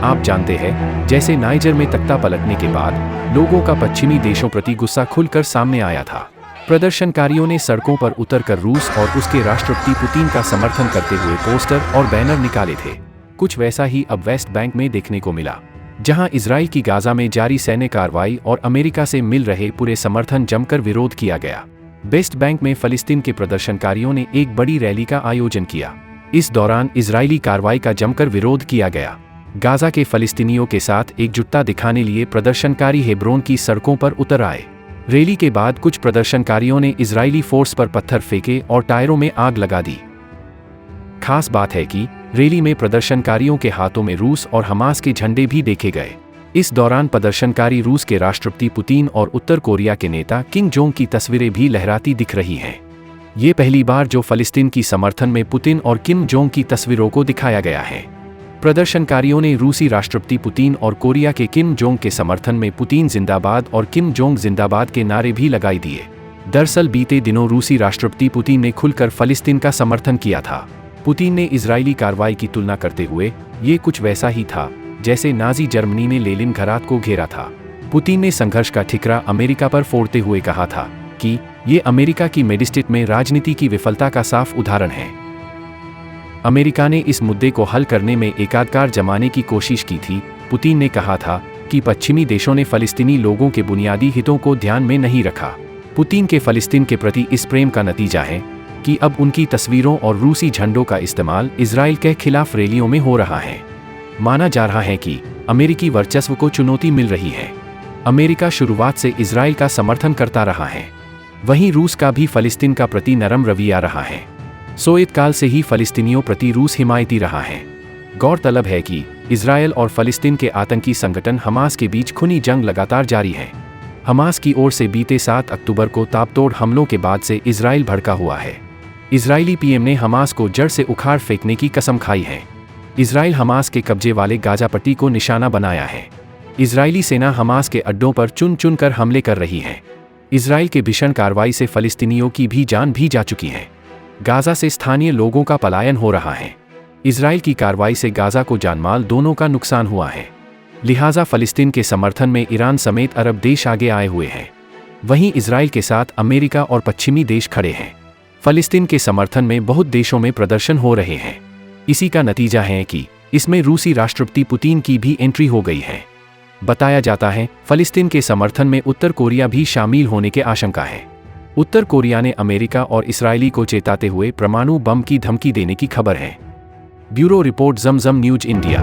आप जानते हैं, जैसे नाइजर में तख्ता पलटने के बाद लोगों का पश्चिमी देशों प्रति गुस्सा खुलकर सामने आया था। प्रदर्शनकारियों ने सड़कों पर उतरकर रूस और उसके राष्ट्रपति पुतिन का समर्थन करते हुए पोस्टर और बैनर निकाले थे। कुछ वैसा ही अब वेस्ट बैंक में देखने को मिला, जहां इजराइल की गाजा में जारी सैन्य कार्रवाई और अमेरिका से मिल रहे पूरे समर्थन जमकर विरोध किया गया। वेस्ट बैंक में फलस्तीन के प्रदर्शनकारियों ने एक बड़ी रैली का आयोजन किया। इस दौरान इजरायली कार्रवाई का जमकर विरोध किया गया। गाजा के फलस्तीनियों के साथ एकजुटता दिखाने लिए प्रदर्शनकारी हेब्रोन की सड़कों पर उतर आए। रैली के बाद कुछ प्रदर्शनकारियों ने इजरायली फोर्स पर पत्थर फेंके और टायरों में आग लगा दी। खास बात है कि रैली में प्रदर्शनकारियों के हाथों में रूस और हमास के झंडे भी देखे गए। इस दौरान प्रदर्शनकारी रूस के राष्ट्रपति पुतिन और उत्तर कोरिया के नेता किम जोंग की तस्वीरें भी लहराती दिख रही हैं। ये पहली बार जो फलस्तीन की समर्थन में पुतिन और किम जोंग की तस्वीरों को दिखाया गया है। प्रदर्शनकारियों ने रूसी राष्ट्रपति पुतिन और कोरिया के किम जोंग के समर्थन में पुतिन जिंदाबाद और किम जोंग जिंदाबाद के नारे भी लगाई दिए। दरअसल बीते दिनों रूसी राष्ट्रपति पुतिन ने खुलकर फलस्तीन का समर्थन किया था। पुतिन ने इजरायली कार्रवाई की तुलना करते हुए ये कुछ वैसा ही था जैसे नाजी जर्मनी ने लेनिन घरात को घेरा था। पुतिन ने संघर्ष का ठिकरा अमेरिका पर फोड़ते हुए कहा था कि ये अमेरिका की मेडिस्टेट में राजनीति की विफलता का साफ उदाहरण है। अमेरिका ने इस मुद्दे को हल करने में एकाधिकार जमाने की कोशिश की थी। पुतिन ने कहा था कि पश्चिमी देशों ने फलस्तीनी लोगों के बुनियादी हितों को ध्यान में नहीं रखा। पुतिन के फलस्तीन के प्रति इस प्रेम का नतीजा है कि अब उनकी तस्वीरों और रूसी झंडों का इस्तेमाल इजराइल के खिलाफ रैलियों में हो रहा है। माना जा रहा है कि अमेरिकी वर्चस्व को चुनौती मिल रही है। अमेरिका शुरुआत से इजराइल का समर्थन करता रहा है, वहीं रूस का भी फलस्तीन का प्रति नरम रवैया रहा है। सोवियत काल से ही फलस्तीनियों प्रति रूस हिमायती रहा है। गौरतलब है कि इजराइल और फलस्तीन के आतंकी संगठन हमास के बीच खूनी जंग लगातार जारी है। हमास की ओर से बीते 7 अक्टूबर को ताबतोड़ हमलों के बाद से इजराइल भड़का हुआ है। इजरायली पीएम ने हमास को जड़ से उखाड़ फेंकने की कसम खाई है। इजराइल हमास के कब्जे वाले गाजा पट्टी को निशाना बनाया है। इजरायली सेना हमास के अड्डों पर चुन चुन कर हमले कर रही है। इजराइल के भीषण कार्रवाई से फलस्तीनियों की भी जान भी जा चुकी है। गाजा से स्थानीय लोगों का पलायन हो रहा है। इजराइल की कार्रवाई से गाजा को जानमाल दोनों का नुकसान हुआ है। लिहाजा फलस्तीन के समर्थन में ईरान समेत अरब देश आगे आए हुए हैं। वहीं इजराइल के साथ अमेरिका और पश्चिमी देश खड़े हैं। फलस्तीन के समर्थन में बहुत देशों में प्रदर्शन हो रहे हैं। इसी का नतीजा है कि इसमें रूसी राष्ट्रपति पुतिन की भी एंट्री हो गई है। बताया जाता है फलस्तीन के समर्थन में उत्तर कोरिया भी शामिल होने की आशंका है। उत्तर कोरिया ने अमेरिका और इस्राएली को चेताते हुए परमाणु बम की धमकी देने की खबर है। Bureau report, Zamzam news India.